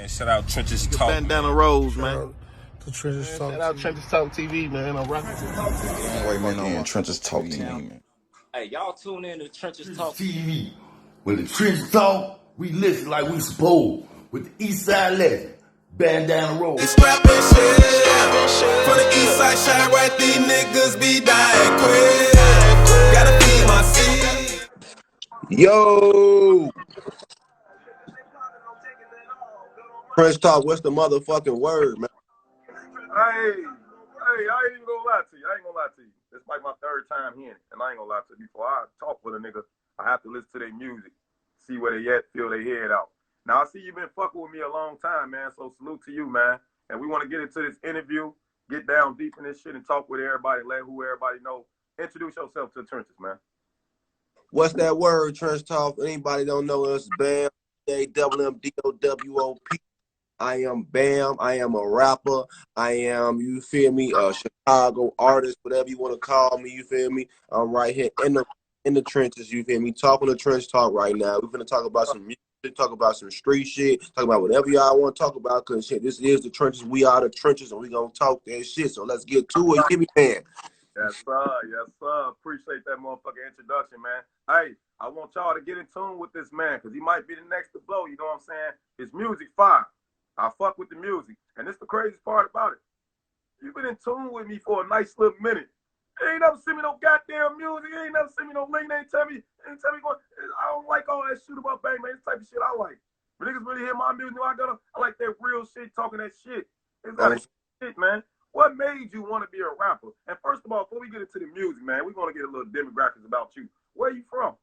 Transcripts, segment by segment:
Man, shout out Trenches Talk. Bandana Rose, man. The Trenches Talk. Shout out Trenches Talk TV, man. I'm rocking. Wait, man, Trenches Talk TV, man. Hey, y'all tune in to Trenches Talk TV. When the Trenches talk, we listen like we supposed. With the East Side legend, Bandana Rose. They scrapping shit. For the East Side shine right, these niggas be dying quick. Gotta feed my seed. Yo! Trench Talk, what's the motherfucking word, man? Hey, I ain't even gonna lie to you. This like my third time hearing it, and I ain't gonna lie to you. Before I talk with a nigga, I have to listen to their music, see where they at, feel their head out. Now, I see you been fucking with me a long time, man, so salute to you, man. And we want to get into this interview, get down deep in this shit, and talk with everybody, let who everybody know. Introduce yourself to the Trenches, man. What's that word, Trench Talk? Anybody don't know us, Bamm, Dowop. I am Bamm. I am a rapper. I am, you feel me, a Chicago artist, whatever you want to call me, you feel me? I'm right here in the trenches, you feel me? Talking the Trench Talk right now. We're going to talk about some music, talk about some street shit, talk about whatever y'all want to talk about, because shit, this is the trenches. We are the trenches, and we going to talk that shit. So let's get to it. Give me, man. Yes, sir. Appreciate that motherfucking introduction, man. Hey, I want y'all to get in tune with this man, because he might be the next to blow, you know what I'm saying? His music fire. I fuck with the music. And this the craziest part about it. You've been in tune with me for a nice little minute. You ain't never seen me no goddamn music. You ain't never seen me no link. Ain't tell me going, I don't like all that shit about bang, man. This type of shit I like. But niggas really hear my music. I like that real shit, talking that shit. It's got shit, man. What made you want to be a rapper? And first of all, before we get into the music, man, we're going to get a little demographics about you. Where you from?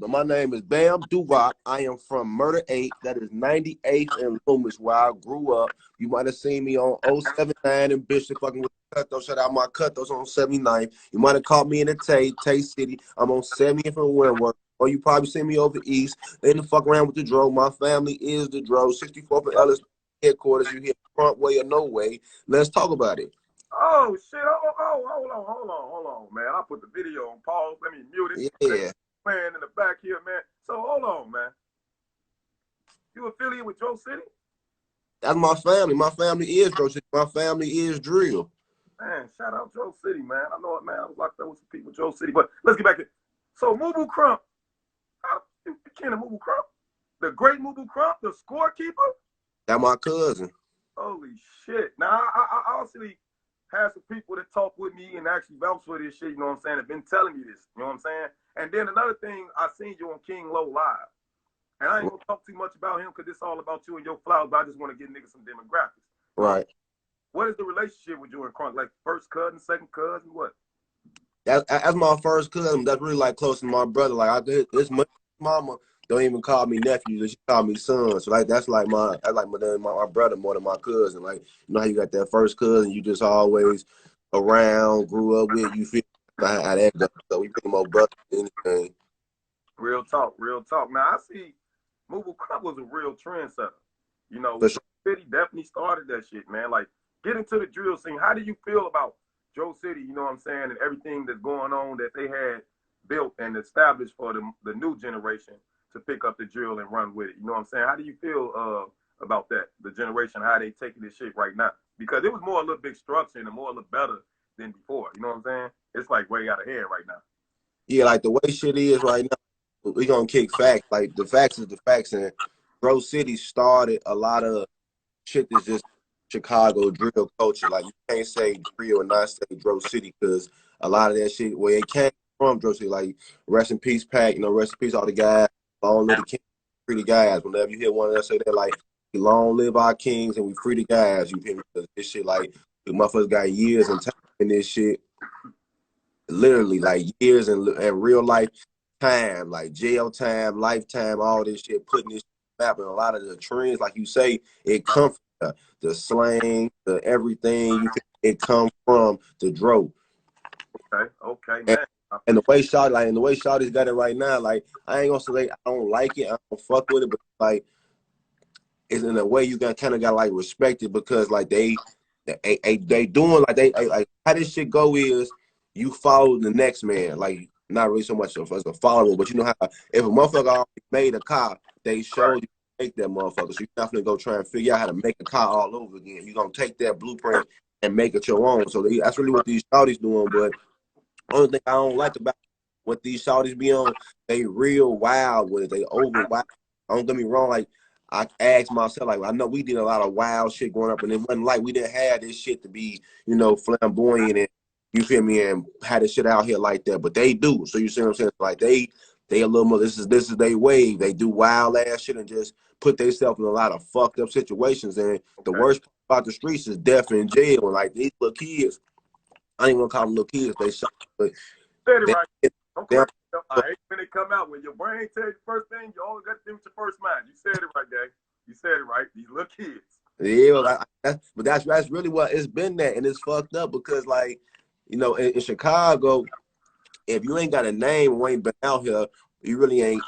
My name is Bamm Dowop. I am from Murder 8. That is 98th and Loomis, where I grew up. You might have seen me on 079 in Bishop, fucking with Cutthroat. Shout out my Cutthroats on 79th. You might have caught me in the Tay City. I'm on 70th and Wentworth. Or you probably seen me over east. Then the fuck around with the dro. My family is the dro. 64th and Ellis headquarters. You hear front way or no way. Let's talk about it. Oh shit! Hold on, man. I put the video on pause. Let me mute it. Yeah. Man in the back here, man. So hold on, man. You affiliated with Dro City? That's my family. My family is Dro City. My family is drill. Man, shout out Dro City, man. I know it, man. I was locked up with some people, Dro City. But let's get back to it. So Mubu Krump. You kin of Mubu Krump? The great Mubu Krump, the scorekeeper? That's my cousin. Holy shit. Now, I honestly had some people that talk with me and actually vouch for this shit, you know what I'm saying, have been telling me this, you know what I'm saying? And then another thing, I seen you on King Low Live. And I ain't gonna talk too much about him because it's all about you and your flowers, but I just want to get niggas some demographics. Right. What is the relationship with you and Krump? Like first cousin, second cousin, what? That's my first cousin. That's really like close to my brother. Like this mama don't even call me nephew, she call me son. So like that's like my brother more than my cousin. Like, you know how you got that first cousin you just always around, grew up with, you feel how that goes. So we pretty much brothers than anything. Real talk. Now I see Mubu Krump was a real trendsetter. You know, For sure. City definitely started that shit, man. Like, get into the drill scene. How do you feel about Dro City, you know what I'm saying, and everything that's going on that they had built and established for the new generation to pick up the drill and run with it? You know what I'm saying? How do you feel about that, the generation, how they taking this shit right now? Because it was more a little bit structured and more a little better than before. You know what I'm saying? It's like way out of hand right now. Yeah, like the way shit is right now, we gonna kick facts. Like the facts is the facts, and Dro City started a lot of shit that's just Chicago drill culture. Like you can't say drill and not say Dro City, because a lot of that shit where it came from Dro City. Like rest in peace, Pac. You know, rest in peace all the guys. Long live the king, free the guys. Whenever you hear one of them say that, like, long live our kings and we free the guys. You hear me? Because this shit, like, the motherfuckers got years and time in this shit. Literally, like years and real life time, like jail time, lifetime, all this shit, putting this map. And a lot of the trends, like you say, it comes from the slang, the everything. It comes from the Dro. Okay, man. And the way Shawty's got it right now, like, I ain't gonna say I don't like it, I don't fuck with it, but like, it's in a way you got kind of got like respect it, because like they doing like how this shit go is you follow the next man, like not really so much as a follower, but you know how if a motherfucker already made a car, they show you make that motherfucker. So you're not gonna go try and figure out how to make a car all over again. You're gonna take that blueprint and make it your own. So that's really what these shawties doing. But only thing I don't like about what these shawties be on, they real wild with it. They over wild. Don't get me wrong. Like I asked myself, like I know we did a lot of wild shit growing up, and it wasn't like we didn't have this shit to be, you know, flamboyant and you feel me, and had this shit out here like that. But they do. So you see what I'm saying? Like they a little more. This is their wave. They do wild ass shit and just put themselves in a lot of fucked up situations. And the worst part about the streets is death in jail. And like these little kids, I ain't gonna call them little kids. They shot, but Said it they, right. Don't they, correct yourself. I hate when they come out. When your brain tells you the first thing, you only got to think with your first mind. You said it right, Dave. You said it right. These little kids. yeah, but that's really what it's been that, and it's fucked up because like, you know, in Chicago, if you ain't got a name or ain't been out here, you really ain't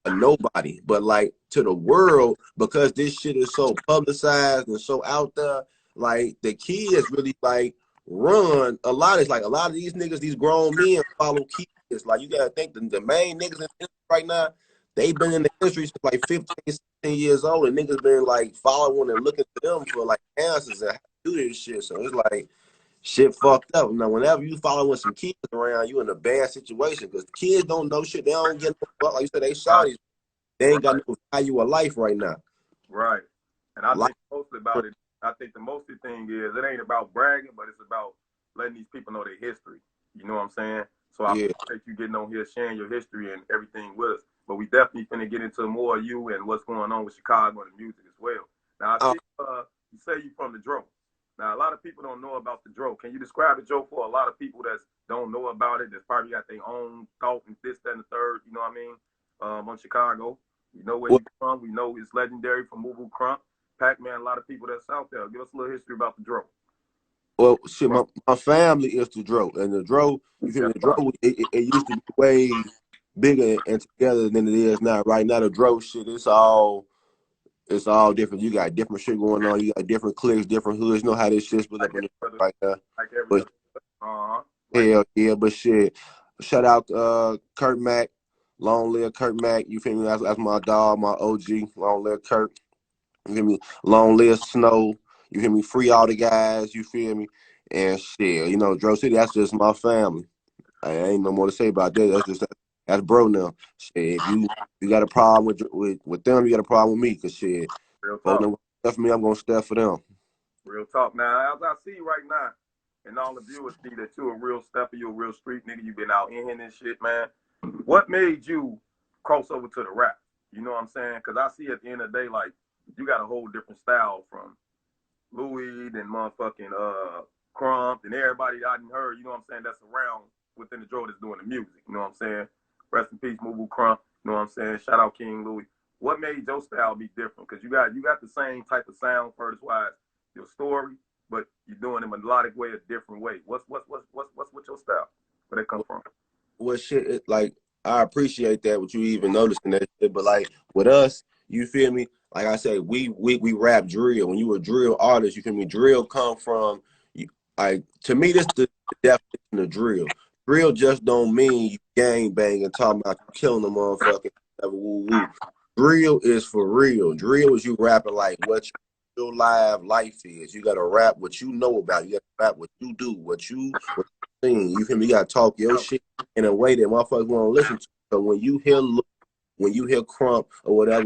a nobody. But like to the world, because this shit is so publicized and so out there, like the kids really like run a lot. It's like a lot of these niggas, these grown men follow kids. Like you gotta think the main niggas in the industry right now, they been in the industry since like 15, 16 years old, and niggas been like following and looking to them for like answers and how to do this shit. So it's like shit fucked up. Now, whenever you following some kids around, you in a bad situation because kids don't know shit. They don't get no fuck. Like you said, they shawties. They ain't got no value of life right now. Right. And I think mostly about it, I think the mostly thing is it ain't about bragging, but it's about letting these people know their history. You know what I'm saying? So I appreciate you getting on here, sharing your history and everything with us. But we definitely finna get into more of you and what's going on with Chicago and the music as well. Now, I see you say you from the Dro. Now, a lot of people don't know about the Dro. Can you describe the Dro for a lot of people that don't know about it, that's probably got their own thought and this, that, and the third, you know what I mean, on Chicago? We know where you're from. We know it's legendary from Mubu Krump, Pac-Man, a lot of people that's out there. Give us a little history about the Dro. Well, shit, my family is the Dro. And the Dro, you feel me? The Dro, it used to be way bigger and together than it is now. Right now, the Dro shit, it's all different. You got different shit going on. You got different cliques, different hoods. You know how this shit's split up in the right now. But hell yeah, but shit. Shout out Kurt Mack. Long live Kurt Mack. You feel me? That's my dog, my OG. Long live Kurt. You feel me? Long live Snow. You hear me? Free all the guys. You feel me? And shit, you know, Dro City, that's just my family. I ain't no more to say about that. That's bro now. Shit, if you got a problem with them, you got a problem with me. Cause shit, real talk. Stuff for me, I'm gonna stuff for them. Real talk. Now, as I see right now, and all the viewers see that you're a real stepper, you're a real street nigga. You've been out in here and shit, man. What made you cross over to the rap? You know what I'm saying? Because I see at the end of the day, like, you got a whole different style from Louis and motherfucking Krump and everybody I done heard, you know what I'm saying, that's around within the Dro that's doing the music. You know what I'm saying? Rest in peace, Mubu Krump. You know what I'm saying? Shout out King Louis. What made your style be different? Because you got the same type of sound, first-wise, your story, but you're doing it in a melodic way, a different way. What's with your style? Where that come from? Well, shit, like, I appreciate that, what you even noticing that shit, but like, with us, you feel me? Like I said, we rap drill. When you a drill artist, you feel me? Drill come from, like, to me, this the definition of drill. Drill just don't mean you gang bang and talking about you killing the motherfucker. Woo woo. Drill is for real. Drill is you rapping like what your live life is. You gotta rap what you know about. You gotta rap what you do, what you sing. You feel me? You gotta talk your shit in a way that motherfuckers want to listen to. So when you hear Krump or whatever,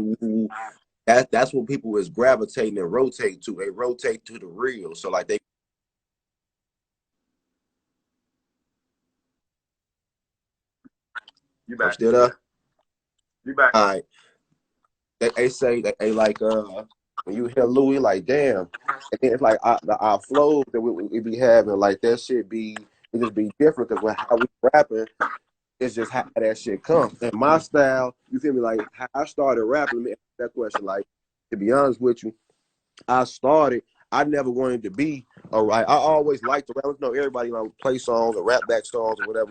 that's what people is gravitating and rotate to. They rotate to the real. So like they. You back? Still there? You back? All right. They say that they like when you hear Louis, like damn, and then it's like our flows that we be having, like that shit it just be different because how we rapping, it's just how that shit comes. And my style, you feel me? Like how I started rapping. Let me ask that question. Like to be honest with you, I never wanted to be a right. I always liked to rap. You know, everybody play songs or rap back songs or whatever.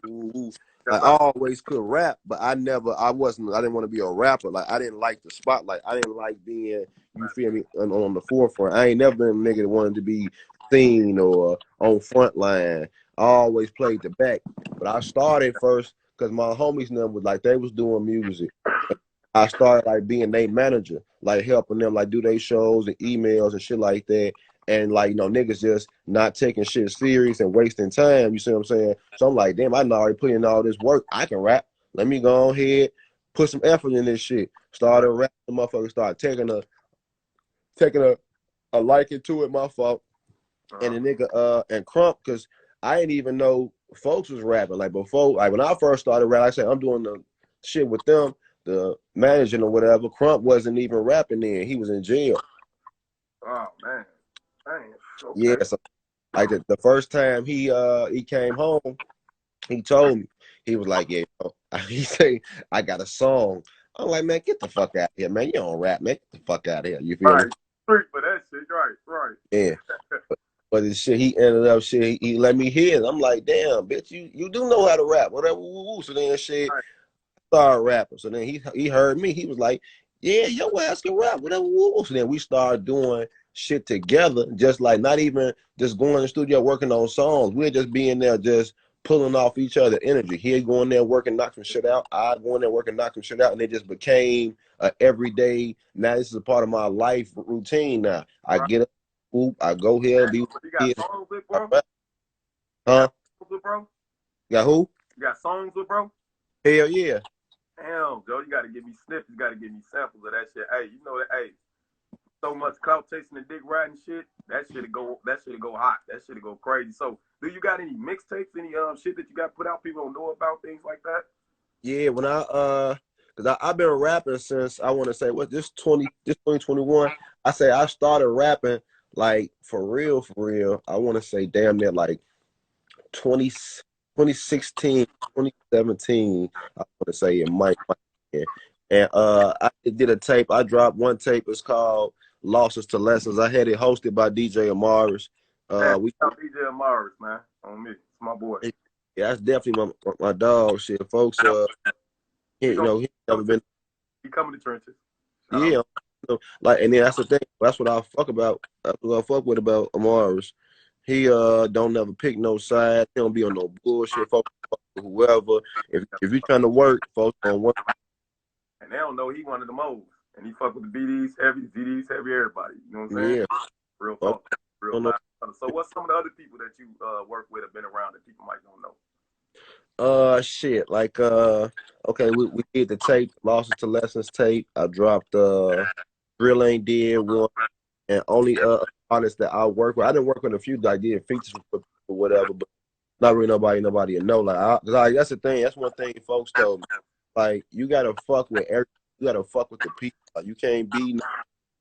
Like, I always could rap, but I didn't want to be a rapper. Like I didn't like the spotlight. I didn't like being, you feel me, on the forefront. I ain't never been a nigga that wanted to be seen or on front line. I always played the back. But I started first because my homies them was like, they was doing music. I started like being their manager, like helping them like do their shows and emails and shit like that. And like, you know, niggas just not taking shit serious and wasting time. You see what I'm saying? So I'm like, damn, I know already put in all this work. I can rap. Let me go ahead, put some effort in this shit. Started rapping, the motherfucker started taking a liking to it, my fault. And the nigga and Krump, cause I didn't even know folks was rapping. Like before, like when I first started rapping, I said I'm doing the shit with them, the managing or whatever. Krump wasn't even rapping then. He was in jail. Oh man. Dang. Okay. Yeah, so like the first time he came home, he told me, he was like, yeah, he say, I got a song. I'm like, man, get the fuck out of here, man. You don't rap, man. Get the fuck out of here. You feel me? Street for that shit, right. Yeah. But the shit, he ended up shit. He let me hear it. I'm like, damn, bitch, you do know how to rap, whatever. Woo, woo. So then shit, started rapping. So then he heard me. He was like, yeah, your ass can rap, whatever. Woo, woo. So then we started doing shit together, just like not even just going in the studio working on songs. We're just being there, just pulling off each other energy. He going there working, knocking shit out. I going there working, knocking shit out, and it just became a everyday. Now this is a part of my life routine. Now I get up. I go here, be you got songs with, bro? Huh? With, bro? Got who? You got songs with, bro? Hell yeah. Damn, Joe, you gotta give me snippets, you gotta give me samples of that shit. Hey, you know that, hey, so much clout chasing and dick riding shit, that shit'll go hot. That shit'll go crazy. So do you got any mixtapes, any shit that you got put out people don't know about, things like that? Yeah, when cause I've been rapping since I wanna say this 2021. I say I started rapping like for real. I wanna say damn near like 2016, 2017, I want to say it might. And I did a tape. I dropped one tape. It's called Losses to Lessons. I had it hosted by DJ Amaris. We got DJ Amaris, man, on me. It's my boy. Yeah, that's definitely my dog. Shit, folks. He never been. He come in the trenches. Yeah, like, and then that's the thing. That's what I fuck about. That's what I fuck with about Amaris. He don't never pick no side. He don't be on no bullshit. Fuck whoever. If you trying to work, folks don't work. And they don't know he one of the most. And he fuck with the BDs heavy, everybody. You know what I'm saying? Yeah. Real talk. Real talk. So what's some of the other people that you work with have been around that people might don't know? Shit. Like okay, we did the tape, Losses to Lessons tape. I dropped Drill Ain't Dead one, and only artists that I work with. I didn't work with a few that I did features with or whatever, but not really nobody to know. Like that's the thing. That's one thing folks told me. Like you gotta fuck with you gotta fuck with the people. Like, you can't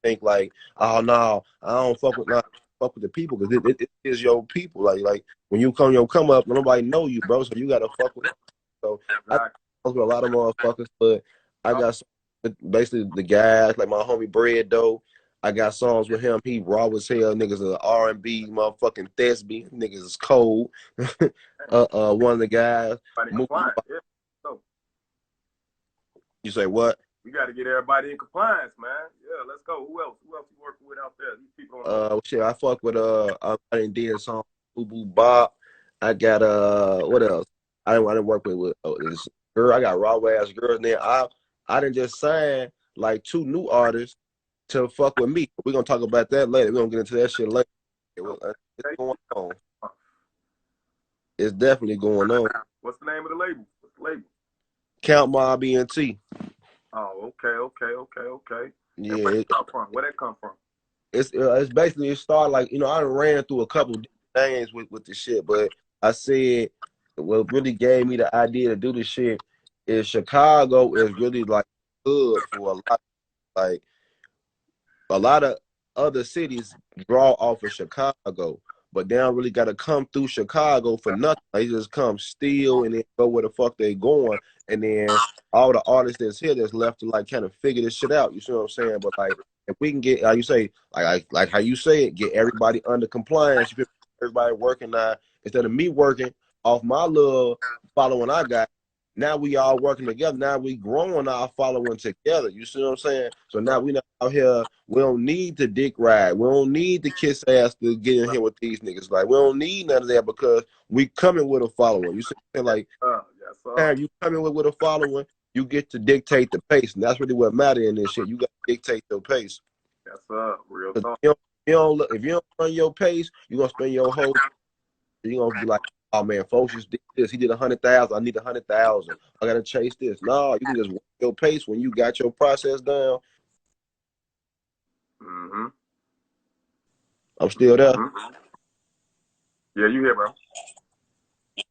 think like, oh no, I don't fuck with the people, because it is your people. Like when you come up, nobody know you, bro. So you gotta fuck with them. So I fuck with a lot of motherfuckers, but I got basically the guys like my homie Bread Dough. I got songs with him. He raw as hell. Niggas are R&B motherfucking thespian. Niggas is cold. One of the guys. You say what? We got to get everybody in compliance, man. Yeah, let's go. Who else? Who else you working with out there? These people. Shit, I fuck with I didn't did a song Mubu Krump. I got what else? I didn't work with this girl. I got raw ass girls. And then I didn't just sign like 2 new artists to fuck with me. We're gonna talk about that later. We're gonna get into that shit later. It's going on. It's definitely going on. What's the name of the label? What's the label? Count Mob ENT. Oh, okay. Yeah. Where that come from? It's basically, it started like, I ran through a couple things with the shit, but I said what really gave me the idea to do this shit is Chicago is really like good for a lot of other cities draw off of Chicago, but they don't really got to come through Chicago for nothing. They just come steal and then go where the fuck they going, and then all the artists that's here that's left to like kind of figure this shit out. You see what I'm saying? But like, if we can get, how you say, like how you say it, get everybody under compliance, everybody working now, instead of me working off my little following I got. Now we all working together. Now we growing our following together. You see what I'm saying? So now we not out here. We don't need to dick ride. We don't need to kiss ass to get in here with these niggas. Like, we don't need none of that, because we coming with a following. You see what I'm saying? Like, you coming with a following, you get to dictate the pace, and that's really what matters in this shit. You got to dictate your pace. Yes, sir. Real 'Cause talk. if you don't run your pace, you're gonna spend your whole. You're gonna be like, oh man, folks just did this. He did 100,000. I need 100,000. I gotta chase this. No, you can just work your pace when you got your process down. Mm-hmm. I'm still there. Mm-hmm. Yeah, you here, bro?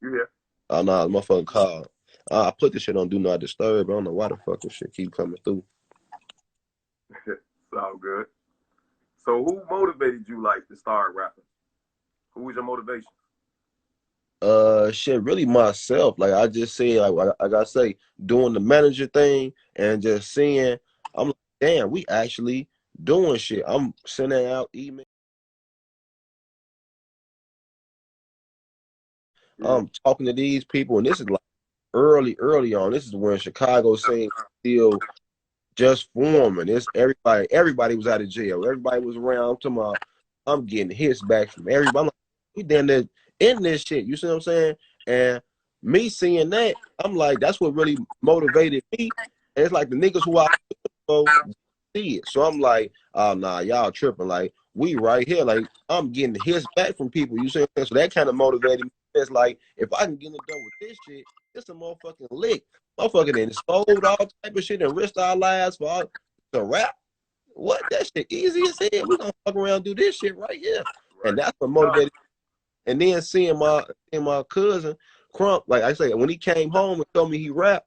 You here? Oh no, my fucking call. I put this shit on Do Not Disturb. I don't know why the fuck this shit keep coming through. It's all good. So who motivated you like to start rapping? Who was your motivation? Shit, really myself. Like I just said, like I say, doing the manager thing and just seeing, I'm like, damn, we actually doing shit. I'm sending out emails. I'm talking to these people, and this is like early on. This is when Chicago scene still just forming. It's everybody was out of jail. Everybody was around. I'm getting hits back from everybody. I'm like, we damn near in this shit. You see what I'm saying? And me seeing that, I'm like, that's what really motivated me. And it's like the niggas who I see it. So I'm like, oh nah, y'all tripping. Like, we right here. Like, I'm getting hits back from people. You see what I'm saying? So that kind of motivated me. It's like, if I can get it done with this shit, it's a motherfucking lick. Motherfucking then sold all type of shit and risked our lives for all the rap. What? That shit easy as hell. We gonna fuck around and do this shit right here. And that's what motivated me. And then seeing my cousin Krump, like I said, when he came home and told me he rapped,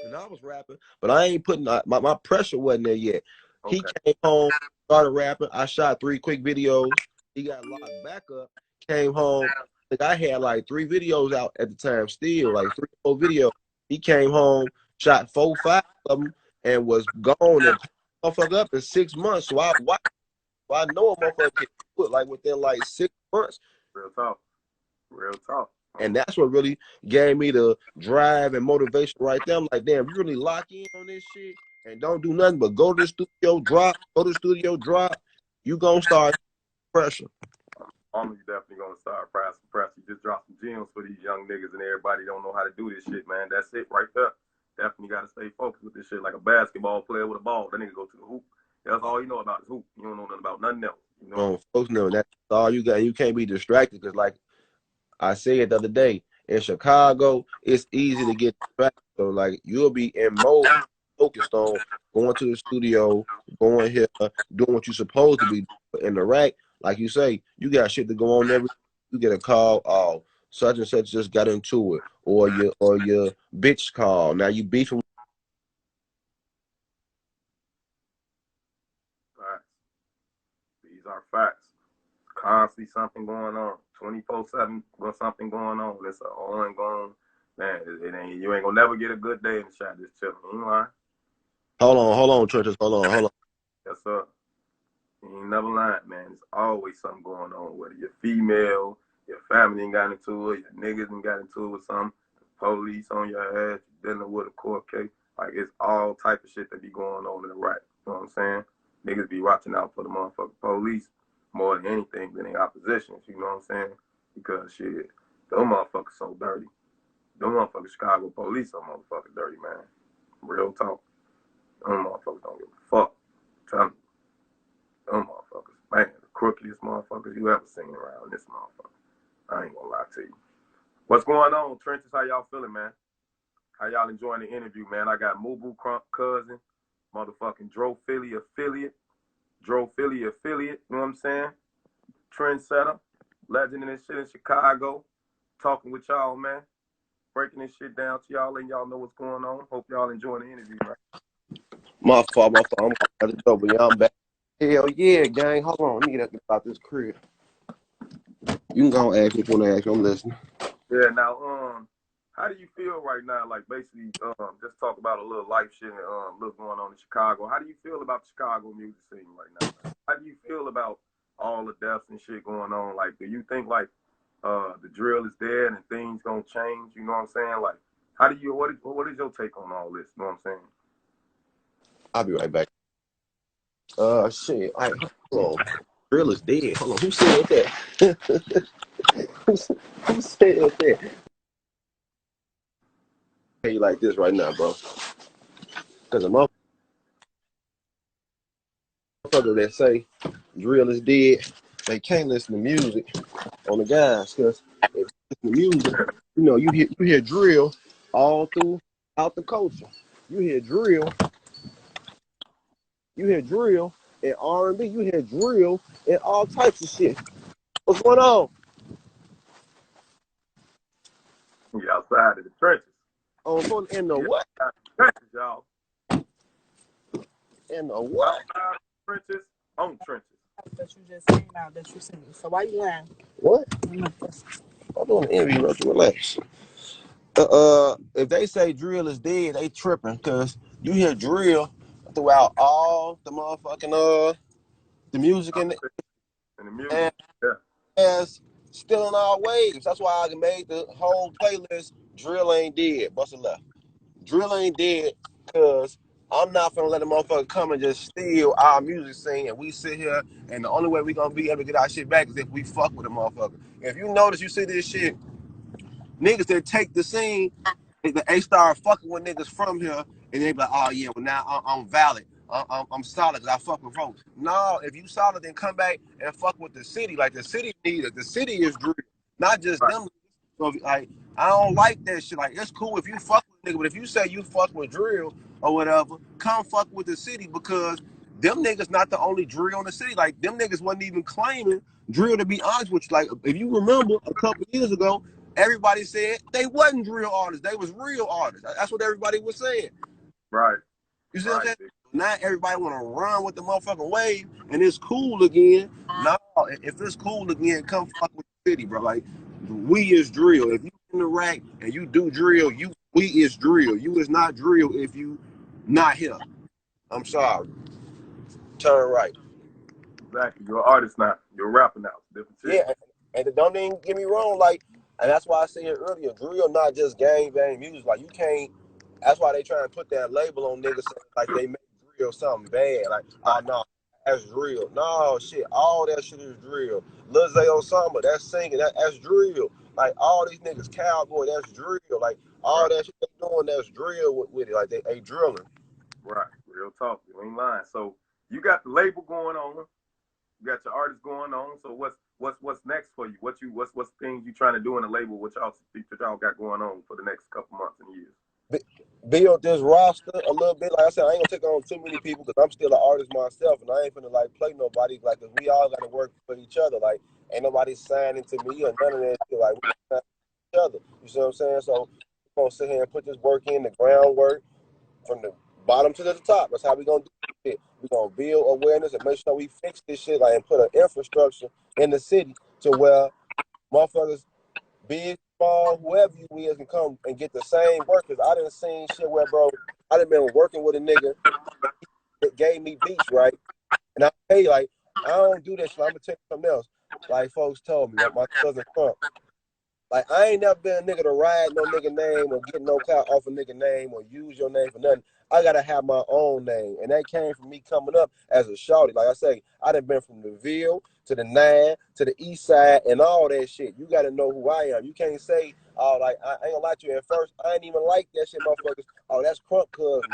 and I was rapping, but I ain't putting my pressure wasn't there yet. Okay. He came home, started rapping. I shot 3 quick videos. He got locked back up. Came home. Like I had like 3 videos out at the time, still like 3 or 4 videos. He came home, shot 4, 5 of them, and was gone and motherfucker up in 6 months. So I know a motherfucker can do it like within like 6 months. Real talk. Real talk. And that's what really gave me the drive and motivation right there. I'm like, damn, you really lock in on this shit and don't do nothing but go to the studio, drop, you gonna start pressure. You definitely gonna start pressure. You just dropped some gems for these young niggas and everybody don't know how to do this shit, man. That's it right there. Definitely gotta stay focused with this shit like a basketball player with a ball. That nigga go to the hoop. That's all you know about is hoop. You don't know nothing about nothing else. You know? Folks know that's all you got. You can't be distracted because, like I said the other day, in Chicago, it's easy to get distracted. So, like, you'll be in mode focused on going to the studio, going here, doing what you're supposed to be doing. In the rack, like you say, you got shit to go on you get a call, oh, such and such just got into it, or your bitch call. Now you beefing. Facts. These are facts. Constantly something going on. 24/7, with something going on. It's an ongoing, man. It ain't, you ain't gonna never get a good day in the shot. Just chilling. You ain't lying. Hold on, churches. Hold on. Yes, sir. You ain't never lying, man. There's always something going on. Whether you're female, your family ain't got into it, your niggas ain't got into it with something, police on your ass, you're dealing with a court case. Like, it's all type of shit that be going on in the rack. You know what I'm saying? Niggas be watching out for the motherfucking police more than anything than the oppositions. You know what I'm saying? Because shit, them motherfuckers so dirty. Them motherfucking Chicago police are motherfucking dirty, man. Real talk. Them motherfuckers don't give a fuck. Tell me. Them motherfuckers, man, the crookedest motherfuckers you ever seen around this motherfucker. I ain't gonna lie to you. What's going on, Trenches? How y'all feeling, man? How y'all enjoying the interview, man? I got Mubu Krump, cousin, motherfucking Dro Philly affiliate, you know what I'm saying? Trendsetter, legend in this shit in Chicago, talking with y'all, man. Breaking this shit down to y'all, letting y'all know what's going on. Hope y'all enjoying the interview, man. My fault. I'm going to go, but y'all back. Hell yeah, gang. Hold on. Let me get about this crib. You can go ask me if you want to ask me. I'm listening. Yeah, now, how do you feel right now? Like, basically, just talk about a little life shit and little going on in Chicago. How do you feel about the Chicago music scene right now? How do you feel about all the deaths and shit going on? Like, do you think, like, the drill is dead and things gonna change? You know what I'm saying? Like, how do you, what is your take on all this? You know what I'm saying? I'll be right back. Shit. All right, hold on. Drill is dead. Hold on. Who said that? Who said that? Hey, you like this right now, bro. Because a motherfucker that say drill is dead, they can't listen to music on the guys. Because if you listen to music, you know, you hear drill all throughout the culture. You hear drill and R&B. You hear drill and all types of shit. What's going on? We outside of the trenches. Oh, in the what? Trenches, y'all. In the what? Trenches on trenches. That you just saying now that you seen. So why you lying? What? I'm doing an interview, bro. Relax. If they say drill is dead, they tripping because you hear drill throughout all the motherfucking the music and the music. and as still in our waves. That's why I made the whole playlist. Drill ain't dead. Bust a left. Drill ain't dead because I'm not gonna let a motherfucker come and just steal our music scene and we sit here and the only way we gonna be able to get our shit back is if we fuck with a motherfucker. If you notice, you see this shit, niggas that take the scene, they start fucking with niggas from here and they be like, oh yeah, well now I'm valid. I'm solid because I fuck with folks. No, if you solid, then come back and fuck with the city. Like the city need it. The city is drill, not just them. So like, I don't like that shit. Like, it's cool if you fuck with nigga, but if you say you fuck with drill or whatever, come fuck with the city because them niggas not the only drill in the city. Like, them niggas wasn't even claiming drill, to be honest with you. Like, if you remember a couple years ago, everybody said they wasn't drill artists. They was real artists. That's what everybody was saying. Right. You see what I'm saying? Now everybody want to run with the motherfucking wave and it's cool again. No, if it's cool again, come fuck with the city, bro. Like, we is drill. If you in the rack and you do drill, we is drill. You is not drill if you not here. I'm sorry. Turn right. Exactly. You're an artist now. You're a rapper now. Different shit. Yeah, and don't even get me wrong, like, and that's why I said earlier, drill not just gang bang music. Like, you can't. That's why they try and put that label on niggas like they make drill something bad. Like, oh no, that's drill. No shit, all that shit is drill. Lil Zay Osama, that's singing, that's drill. Like, all these niggas cowboy, that's drill. Like, all that shit they doing, that's drill with it. Like, they drilling. Right, real talk. You ain't lying. So you got the label going on. You got your artists going on. So what's next for you? What's things you trying to do in the label? What y'all got going on for the next couple months and years? Build this roster a little bit. Like I said, I ain't gonna take on too many people because I'm still an artist myself, and I ain't finna like play nobody. Like, cause we all gotta work for each other. Like, ain't nobody signing to me or none of that shit. Like, we sign each other. You see what I'm saying? So we're gonna sit here and put this work in, the groundwork from the bottom to the top. That's how we gonna do it. We gonna build awareness and make sure we fix this shit, like, and put an infrastructure in the city to where motherfuckers, big, small, whoever you is, can come and get the same work. Cause I done seen shit where, bro, I done been working with a nigga that gave me beats, right? And I pay, like, I don't do that shit. I'm gonna tell you something else. Like, folks told me, like my cousin Krump. Like, I ain't never been a nigga to ride no nigga name or get no clout off a nigga name or use your name for nothing. I gotta have my own name. And that came from me coming up as a shorty. Like I say, I done been from the Ville to the 9 to the East Side and all that shit. You gotta know who I am. You can't say, oh, like, I ain't gonna lie to you. At first, I ain't even like that shit, motherfuckers. Oh, that's Krump cousin.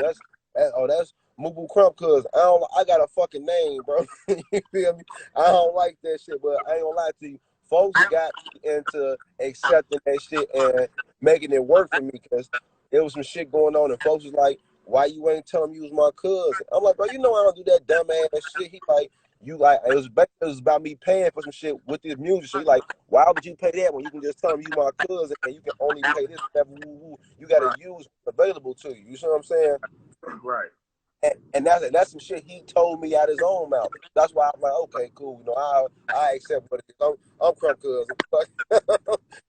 That's Mubu Krump cousin. I got a fucking name, bro. You feel me? I don't like that shit, but I ain't gonna lie to you. Folks got into accepting that shit and making it work for me because there was some shit going on and folks was like, why you ain't telling me you was my cousin? I'm like, bro, you know I don't do that dumb ass shit. He like, you like, it was about me paying for some shit with this music. So he like, why would you pay that when you can just tell me you my cousin and you can only pay this whatever you gotta use what's available to you. You see what I'm saying? Right. And that's some shit he told me out his own mouth. That's why I'm like, okay, cool. You know, I accept what it is. I'm Krump cousin.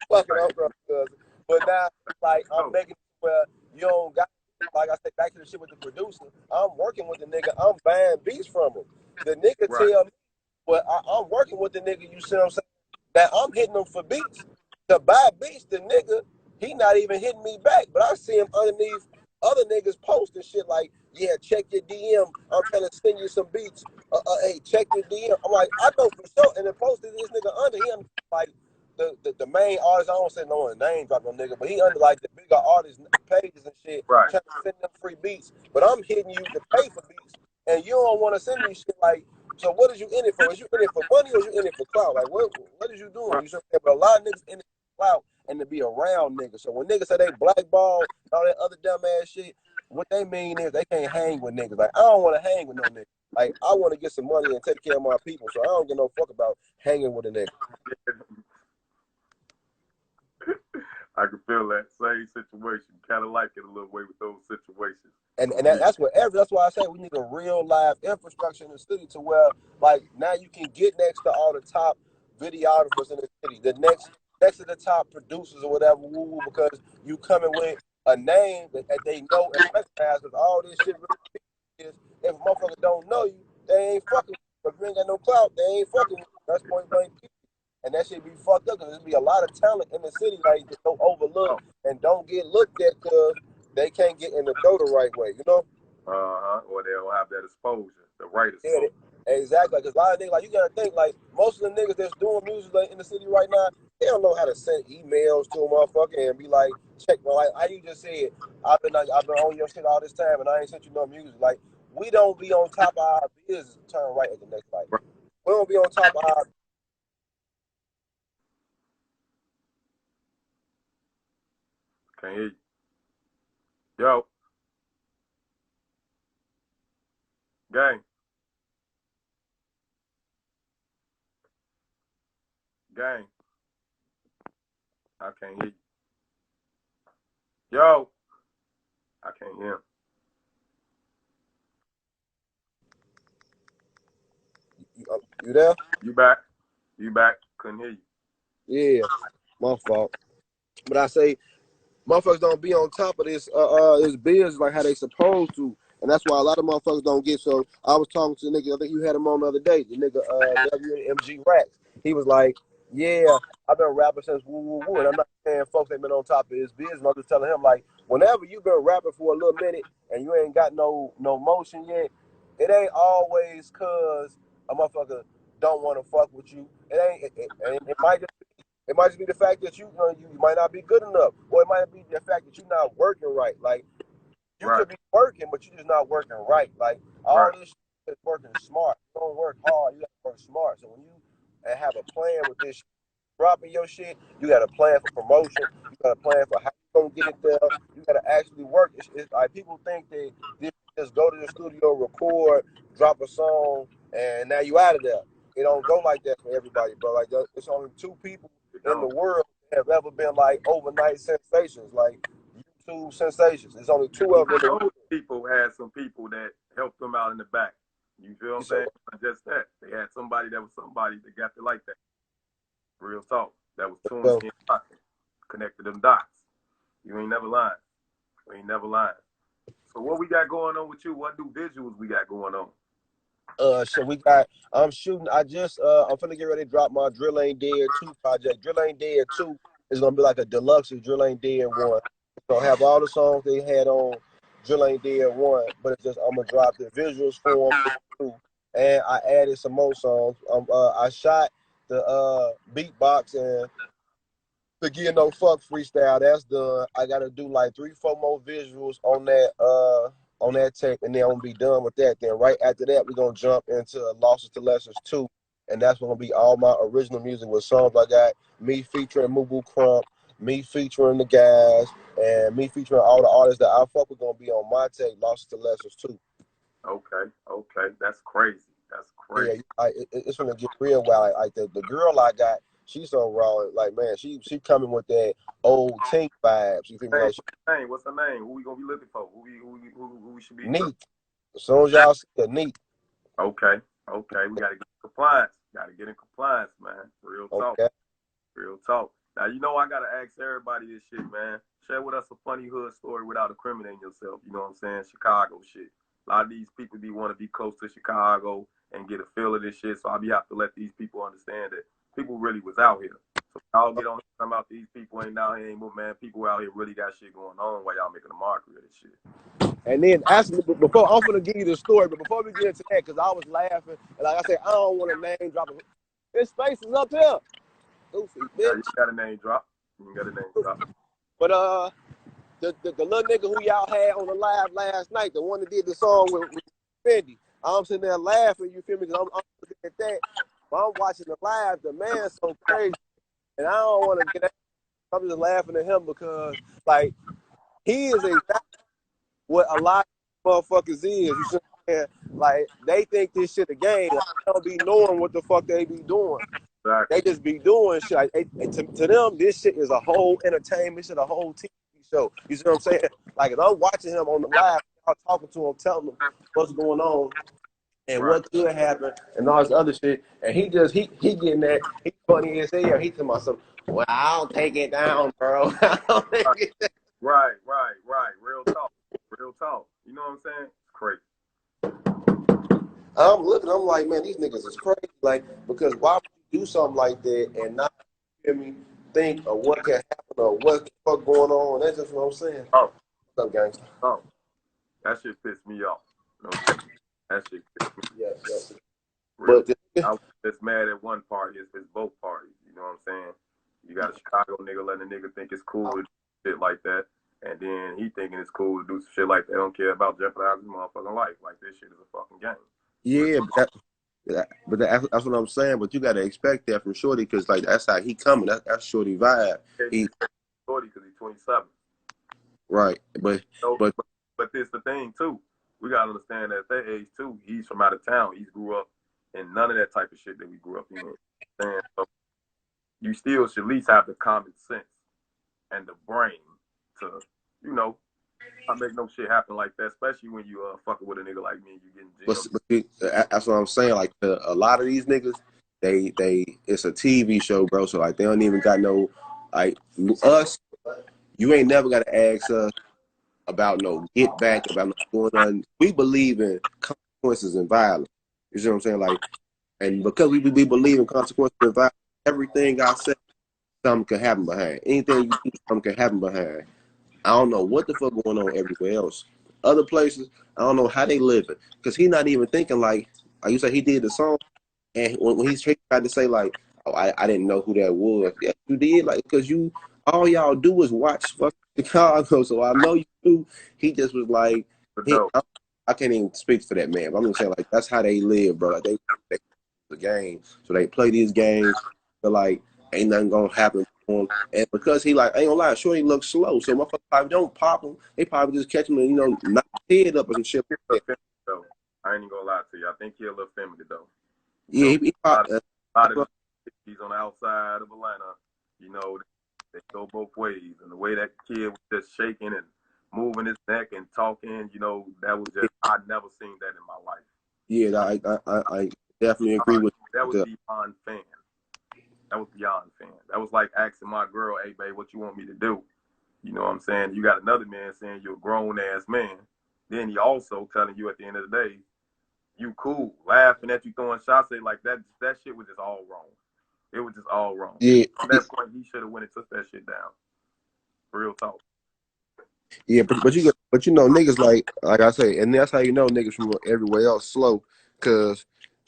Fucking I'm Krump cousin. But now, like, I'm making it where you don't got, like I said, back to the shit with the producer. I'm working with the nigga. I'm buying beats from him. The nigga tell me, well, I'm working with the nigga, you see what I'm saying? Now I'm hitting him for beats. To buy beats, the nigga, he not even hitting me back. But I see him underneath other niggas posting shit like, yeah, check your DM. I'm trying to send you some beats. Hey, check your DM. I'm like, I know for sure. And then posted this nigga under him like the main artist. I don't say no one name drop no nigga, but he under like the bigger artist pages and shit, Right. trying to send them free beats. But I'm hitting you to pay for beats, and you don't want to send me shit like. So what is you in it for? Is you in it for money or is you in it for clout? Like what is you doing? You saying, but a lot of niggas in it for clout and to be around niggas. So when niggas say they blackball and all that other dumb ass shit, what they mean is they can't hang with niggas. Like I don't want to hang with no niggas. Like I want to get some money and take care of my people. So I don't give no fuck about hanging with a nigga. I can feel that same situation. Kind of like it a little way with those situations. And that's why I say we need a real live infrastructure in the city to where like now you can get next to all the top videographers in the city, next to the top producers or whatever, because you coming with a name that they know and recognize. Because all this shit really is, if a motherfucker don't know you, they ain't fucking with you. If you ain't got no clout, they ain't fucking with you. That's point blank. And that shit be fucked up because there's be a lot of talent in the city like that don't overlook and don't get looked at because they can't get in the door the right way, you know? Or they don't have that exposure, the right exposure. Yeah, exactly. Because a lot of niggas, like you gotta think, like most of the niggas that's doing music like, in the city right now, they don't know how to send emails to a motherfucker and be like, check. Well, like how you just said, I've been on your shit all this time and I ain't sent you no music. Like we don't be on top of our business. Turn right at the next light. We don't be on top of our. Can't hear you. Yo. Gang. Gang. I can't hear you. Yo. I can't hear him. You there? You back? You back? Couldn't hear you. Yeah, my fault. But I say, motherfuckers don't be on top of this business like how they supposed to, and that's why a lot of motherfuckers don't get. So I was talking to the nigga. I think you had him on the other day. The nigga WMG Racks. He was like, "Yeah, I've been rapping since woo woo woo," and I'm not saying folks ain't been on top of his business. I'm just telling him like, whenever you been rapping for a little minute and you ain't got no motion yet, it ain't always cause a motherfucker don't want to fuck with you. It might just be the fact that you might not be good enough, or it might be the fact that you're not working right. Like you could be working, but you're just not working right. Like all this shit is working smart. You don't work hard. You got to work smart. So when you have a plan with this dropping your shit, you got a plan for promotion. You got a plan for how you gonna get it there. You got to actually work. It's like people think that they just go to the studio, record, drop a song, and now you out of there. It don't go like that for everybody, bro. Like it's only two people in the world that have ever been like overnight sensations, like YouTube sensations. There's only two of them. Those people had some people that helped them out in the back. You feel what I'm saying? Not just that. They had somebody that got to like that. Real talk. That was tuned in, connected them dots. You ain't never lying. We ain't never lying. So what we got going on with you? What new visuals we got going on? So I'm shooting. I'm finna get ready to drop my Drill Ain't Dead 2 project. Drill Ain't Dead 2 is gonna be like a deluxe of Drill Ain't Dead 1. It's gonna have all the songs they had on Drill Ain't Dead 1, but it's just I'm gonna drop the visuals for them too. And I added some more songs. I shot the beatbox and the Get No Fuck freestyle. That's done. I gotta do like 3-4 more visuals on that tape, and then I'm gonna be done with that. Then right after that, we're gonna jump into Losses to Lessons 2, and that's gonna be all my original music with songs I got me featuring Mubu Krump, me featuring the guys, and me featuring all the artists that I fuck with gonna be on my tape, Losses to Lessons 2. Okay, that's crazy. That's crazy. Yeah, it's gonna get real wild. Like the girl I got, she's so raw. Like man, she coming with that old Tink vibes. You feel me? Like, what's her name? Who we gonna be looking for? Who we should be? Neat. As soon as y'all see the Neat. Okay. We gotta get in compliance. Gotta get in compliance, man. Real talk. Okay. Real talk. Now you know I gotta ask everybody this shit, man. Share with us a funny hood story without incriminating yourself. You know what I'm saying? Chicago shit. A lot of these people want to be close to Chicago and get a feel of this shit. So I have to let these people understand that people really was out here. So y'all get on talking about these people ain't out here anymore, man. People out here really got shit going on while y'all making a mockery of this shit. And then ask me before I'm gonna give you the story, but before we get into that, because I was laughing and like I said, I don't want to name drop. His face is up here. goofy, Yeah, bitch. you got a name drop. You got a name drop. But the little nigga who y'all had on the live last night, the one that did the song with Fendi, I'm sitting there laughing. You feel me? 'Cause I'm looking at that. But I'm watching the live. The man's so crazy, and I don't want to get at. I'm just laughing at him because like he is exactly what a lot of motherfuckers is. You see what I'm saying? Like they think this shit a game. Like, they don't be knowing what the fuck they be doing. Exactly. They just be doing shit. Like, to them, this shit is a whole entertainment shit, a whole TV show. You see what I'm saying? Like if I'm watching him on the live, I'm talking to him, telling him what's going on and what could happen and all this other shit. And he getting that. He funny as hell. He telling myself, well, I don't take it down, bro. I don't take it down. Right. Real talk. You know what I'm saying? It's crazy. I'm looking, I'm like, man, these niggas is crazy. Like, because why would you do something like that and not, you hear me, think of what can happen or what the fuck going on? That's just what I'm saying. Oh. What's up, gangster? Oh. That shit pissed me off. You know, that shit pissed me off. Yes. Real. But I was just mad at one party. It's both parties. You know what I'm saying? You got a Chicago nigga letting a nigga think it's cool to do shit like that. And then he thinking it's cool to do some shit like that. Don't care about jeopardizing his motherfucking life. Like this shit is a fucking game. yeah, that's what I'm saying. But you got to expect that from Shorty because, like, that's how he coming. That's Shorty vibe. He's 40 because he's 27. Right. But this the thing, too. We got to understand that at that age, too, he's from out of town. He grew up in none of that type of shit that we grew up in. And so you still should at least have the common sense and the brain to, you know, not make no shit happen like that, especially when you fucking with a nigga like me and you getting jailed. that's what I'm saying. Like a lot of these niggas, they it's a TV show, bro. So like they don't even got no like us. You ain't never got to ask us about no get back, about no going on. We believe in consequences and violence. You see what I'm saying? Like, and because we believe in consequences and violence, everything I say, something can happen behind. Anything you do, something can happen behind. I don't know what the fuck going on everywhere else. Other places, I don't know how they living. Because he not even thinking like you said, he did the song, and when he tried to say like, oh, I didn't know who that was. Yeah, you did, like, because all y'all do is watch fucking Chicago, so I know you do. He just was like, I can't even speak for that man, but I'm gonna say like that's how they live, bro. Like they the game, so they play these games. But like, ain't nothing gonna happen. And because he like, I ain't gonna lie, Shorty looks slow, so motherfuckers probably don't pop him. They probably just catch him and, you know, knock his head up or some shit. I ain't even gonna lie to you. I think he's a little feminine though. Yeah, he a lot of he's on the outside of Atlanta. You know, they go both ways, and the way that kid was just shaking and moving his neck and talking, you know, that was just I'd never seen that in my life. Yeah, I definitely agree with that. Was beyond fan. That was beyond fan. That was like asking my girl, hey, babe, what you want me to do? You know what I'm saying? You got another man saying you're a grown-ass man. Then he also telling you at the end of the day, you cool, laughing at you, throwing shots at like that shit was just all wrong. It was just all wrong. Yeah. At that point, he should have went and took that shit down. Real talk. Yeah, but you know, niggas like I say, and that's how you know niggas from everywhere else slow, cause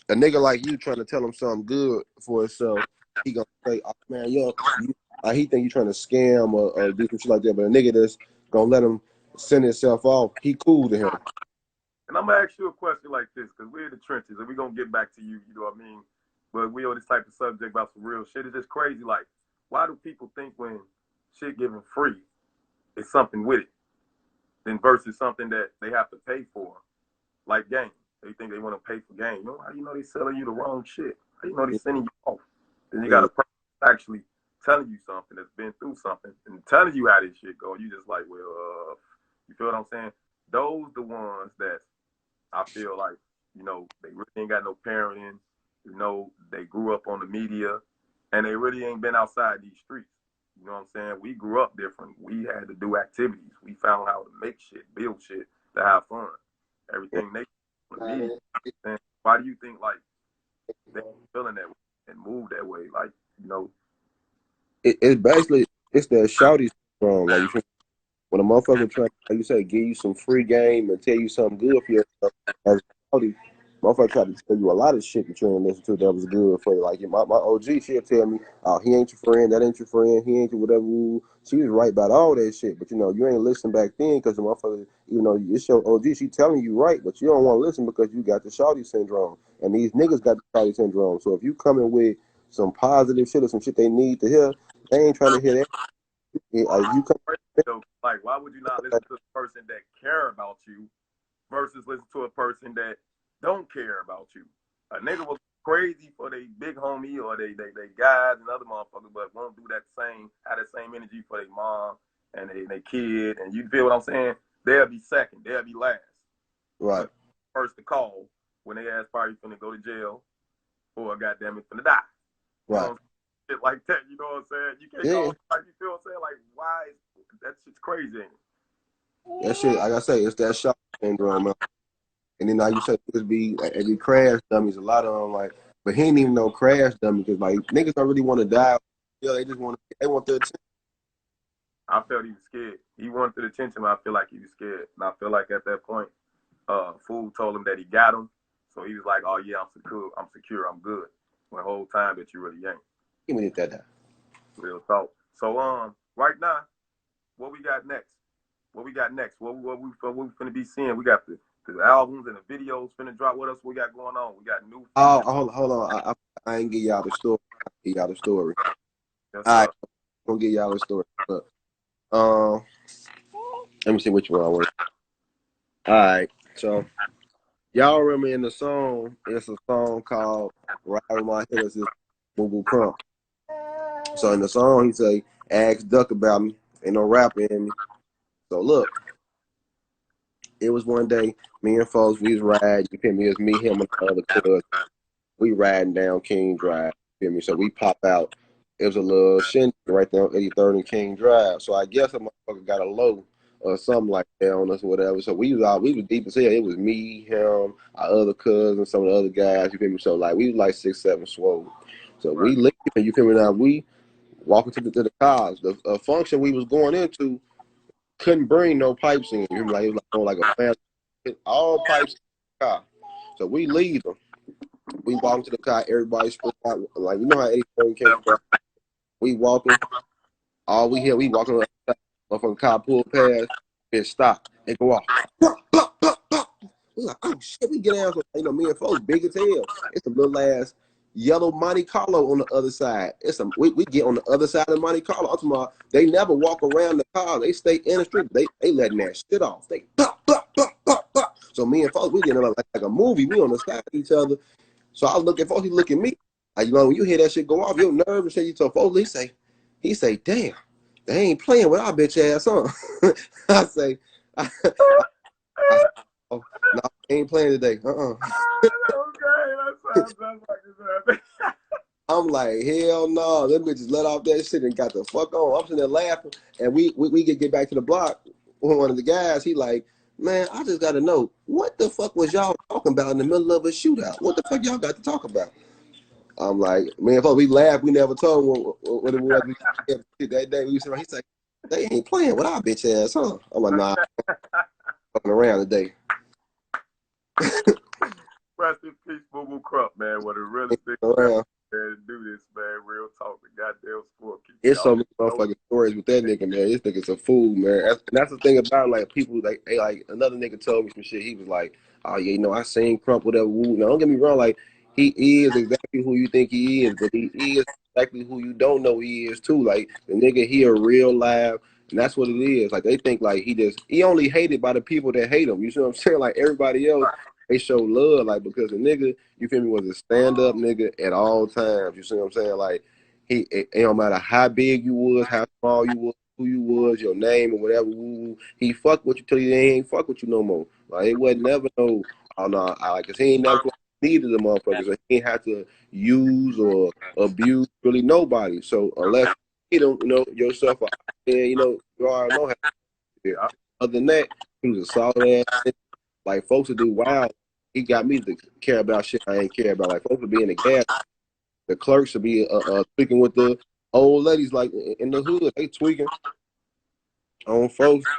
a nigga like you trying to tell him something good for himself, he gonna say, oh, man, he think you trying to scam or do some shit like that. But a nigga that's gonna let him send himself off, he cool to him. And I'm gonna ask you a question like this, cause we're in the trenches, and we gonna get back to you. You know what I mean? But we on this type of subject about some real shit. It's just crazy. Like, why do people think when shit given free, it's something with it, then versus something that they have to pay for, like game? They think they want to pay for game. You know, how you know they selling you the wrong shit? How you know they sending you off? Then you got a person actually telling you something that's been through something and telling you how this shit go. You just like, well, you feel what I'm saying? Those the ones that I feel like, you know, they really ain't got no parenting. You know, they grew up on the media, and they really ain't been outside these streets. You know what I'm saying? We grew up different. We had to do activities. We found how to make shit, build shit, to have fun. Everything they on the media. And why do you think, like, they feeling that way and move that way? Like, you know. It's basically, it's that shouty strong. Like, when a motherfucker try, like you say, give you some free game and tell you something good for yourself, as a shouty, Motherfucker tried to tell you a lot of shit that you ain't listen to that was good for you. Like my OG, she'll tell me, oh, he ain't your friend, that ain't your friend, he ain't your whatever. She was right about all that shit. But, you know, you ain't listening back then because the motherfucker, you know, it's your OG, she telling you right, but you don't want to listen because you got the shawty syndrome. And these niggas got the shawty syndrome. So if you coming with some positive shit or some shit they need to hear, they ain't trying to hear that. You come, like, why would you not listen to a person that care about you versus listen to a person that don't care about you? A nigga was crazy for they big homie or they guys and other motherfuckers, but won't do that have that same energy for their mom and they kid. And you feel what I'm saying? They'll be second, they'll be last. right. First to call when they ask probably finna go to jail or goddamn it finna die. Right. You know, shit like that, you know what I'm saying? You can't call, like, you feel what I'm saying? Like, why is that shit's crazy? That shit, like I say, it's that shawty syndrome, man. And then now you say niggas be crash dummies. A lot of them like, but he ain't even no crash dummy because like niggas don't really want to die. Yeah, they just want their attention. I felt he was scared. He wanted the attention, but I feel like he was scared. And I feel like at that point, Fool told him that he got him. So he was like, oh yeah, I'm secure, I'm good. When the whole time that you really ain't. Give me that. Real talk. So right now, what we got next? What we finna be seeing? We got the albums and the videos finna drop. What else we got going on? We got new. Oh, hold on. I ain't give y'all the story. Yes, all right, I'm gonna give y'all the story. Look. Let me see which one I want. All right, so y'all remember in the song, it's a song called "Ride with My Hitters" is Mubu Krump. So in the song, he say, "Ask Duck about me, ain't no rapper in me." So look. It was one day, me and folks, we was riding, you feel me? It was me, him, and the other cousin. We riding down King Drive, you feel me? So we pop out. It was a little shindig right there on 83rd and King Drive. So I guess a motherfucker got a low or something like that on us or whatever. So we was deep as hell. It was me, him, our other cousin, some of the other guys, you feel me? So like we was like 6, 7 swole. So we leaving, you feel me? Now we walking to the cars. The function we was going into couldn't bring no pipes in. It was like a family, all pipes in the car. So we leave them. We walk into the car. Everybody spread out. Like, you know how 84 came from? We walking. All we hear, we walking on the motherfucking car pull past. Bitch stop. They go off. We like, oh shit, we get out. You know, me and folks big as hell. It's a little ass yellow Monte Carlo on the other side. We get on the other side of Monte Carlo. I'm talking about, they never walk around the car. They stay in the street. They letting that shit off. They So me and folks, we getting like a movie. We on the side of each other. So I look at folks, he look at me. Like, you know, when you hear that shit go off, your nerves and shit, you tell folks, he say, damn, they ain't playing with our bitch ass, huh? I say, oh, no, they ain't playing today. Okay, that sounds like it's I'm like, hell no. Them bitches let off that shit and got the fuck on. I'm sitting there laughing. And we get back to the block. One of the guys, he like, man, I just got to know, what the fuck was y'all talking about in the middle of a shootout? What the fuck y'all got to talk about? I'm like, man, fuck, we laughed. We never told him what it was. That day, he said, they ain't playing with our bitch ass, huh? I'm like, nah, fucking around today. Rest in peace, Mubu Krump, man. What a really big around. Man, do this, man. Real talk, the goddamn sport. It's so many motherfucking stories with that nigga, man. This nigga's a fool, man. That's the thing about like people like another nigga told me some shit. He was like, oh yeah, you know, I seen Krump, whatever. Now don't get me wrong, like he is exactly who you think he is, but he is exactly who you don't know he is too. Like the nigga, he a real live, and that's what it is. Like they think like he only hated by the people that hate him. You see what I'm saying? Like everybody else, they show love, like because the nigga, you feel me, was a stand-up nigga at all times. You see what I'm saying? Like it don't matter how big you was, how small you was, who you was, your name or whatever. He fuck with you till he ain't fuck with you no more. Like it wasn't never no, oh no, cause he ain't never needed the motherfuckers. So he ain't have to use or abuse really nobody. So unless you don't know yourself, you know you already know how. Yeah. Other than that, he was a solid ass. Like folks would do wild. He got me to care about shit I ain't care about. Like folks would be in the gas. The clerks would be tweaking with the old ladies like in the hood. They tweaking on folks.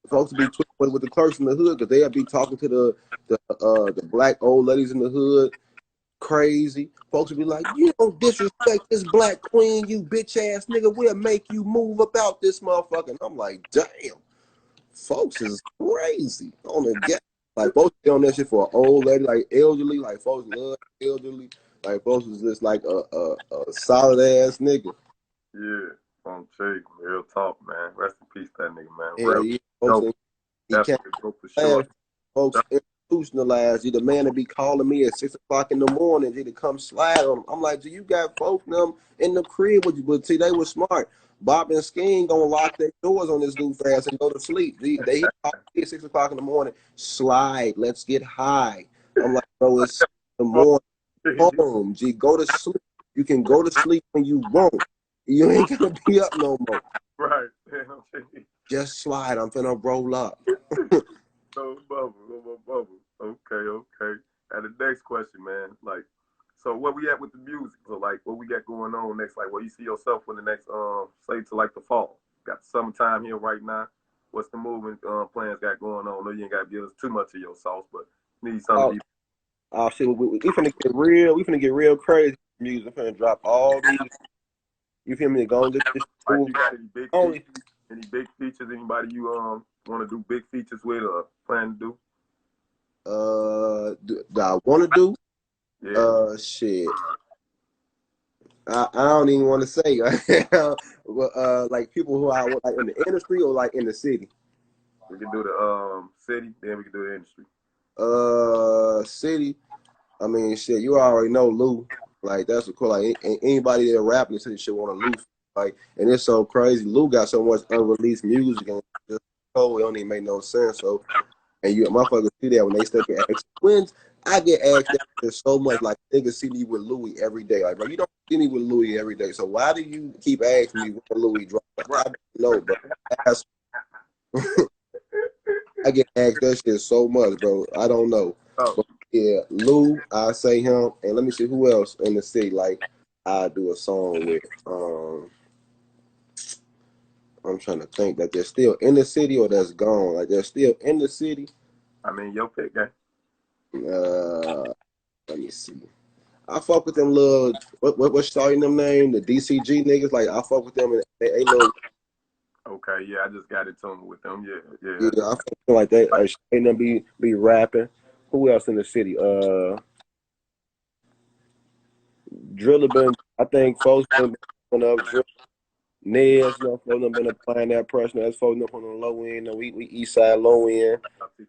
Folks would be tweaking with the clerks in the hood, because they'll be talking to the black old ladies in the hood crazy. Folks will be like, you don't disrespect this black queen, you bitch ass nigga. We'll make you move about this motherfucker. And I'm like, damn, folks is crazy on the game. Like, folks be on that shit for an old lady, like elderly, like folks love elderly. Like, folks is just like a solid ass nigga. Yeah, on Jake, real talk, man. Rest in peace, that nigga, man. Hell Real yeah, folks. He can't go for sure. folks institutionalized you. The man to be calling me at 6 o'clock in the morning, to come slide on him. I'm like, do you got folks them in the crib with you? But see, they were smart. Bob and Skeen gonna lock their doors on this goof ass and go to sleep. They call me at 6 o'clock in the morning. Slide, let's get high. I'm like, bro, it's 6 in the morning. Home, G, go to sleep. You can go to sleep when you want. You ain't gonna be up no more. Right. Just slide. I'm finna roll up. No bubble. Okay. And the next question, man, like, so where we at with the music? So like, what we got going on next? Like, where you see yourself in the next, say to like the fall? Got summertime here right now. What's the movement plans got going on? I know you ain't got to give us too much of your sauce, but need something. Oh shit, we finna get real. We finna get real crazy. Music finna drop all these. You feel me? Go get this. Like, you got any big features? Anybody you want to do big features with or plan to do? Do I want to do? Yeah. Shit. I don't even want to say. Like people who are like in the industry or like in the city. We can do the city, then we can do the industry. City. I mean, shit. You already know Lou. Like that's cool. Like anybody that rapping in the city should want to Lou. Like, and it's so crazy. Lou got so much unreleased music and just it don't even make no sense. So, and you motherfuckers see that when they start to ask wins. I get asked that so much. Like niggas see me with Louis every day. Like, bro, you don't see me with Louis every day. So why do you keep asking me when Louis drop? I don't know, bro. I get asked that shit so much, bro. I don't know. Oh. But yeah, Lou, I say him, and let me see who else in the city. Like I do a song with. I'm trying to think that they're still in the city or that's gone. Like they're still in the city. I mean, your pick, guy. Let me see. I fuck with them little what's starting them name? The DCG niggas. Like I fuck with them and they little. Okay, yeah, I just got it tuned with them. Yeah. Yeah, I fuck with them like they ain't them be rapping. Who else in the city? Driller been. I think folks been up. Nez, folks them been applying that pressure. That's folks up on the low end. We east side low end.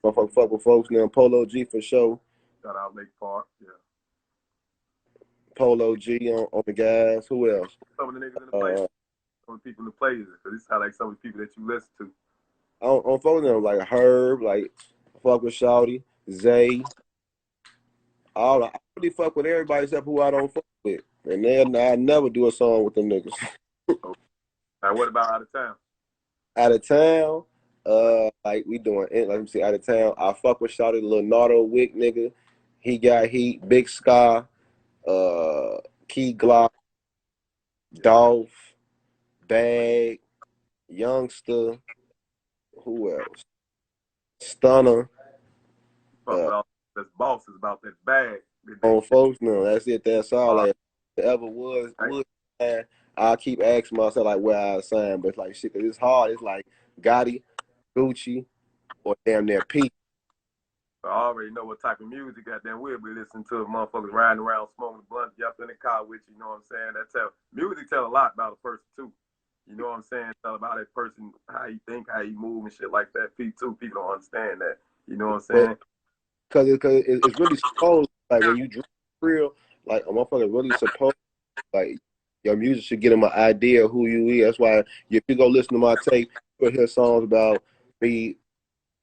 Fuck with folks now. Polo G for sure. Shout out Lake Park. Yeah. Polo G on the guys. Who else? Some of the niggas in the place. Some of the people in the places. Because this is how like some of the people that you listen to. On folks them like Herb, like fuck with Shawty, Zay. I really fuck with everybody except who I don't fuck with. And then I never do a song with them niggas. Now what about out of town? Out of town, like we doing it. Like me see, out of town, I fuck with Shawty, Leonardo Wick nigga. He got heat, Big Sky, Key Glock, Dolph, Bag, Youngster. Who else? Stunner. This boss is about that bag. On folks, no, that's it. That's all. Like, if it ever was, I keep asking myself like where I sign, but it's like shit. Cause it's hard. It's like Gotti, Gucci, or damn near Pete. I already know what type of music goddamn we'll be listening to. Motherfuckers riding around smoking a blunt, up in the car with you. You know what I'm saying? Music tell a lot about a person too. You know what I'm saying? Tell about that person, how you think, how you move, and shit like that. People don't understand that. You know what I'm saying? Because it's really supposed, like, when you drink real, like, a motherfucker really supposed, like, your music should get them an idea of who you is. That's why if you go listen to my tape, you'll hear songs about me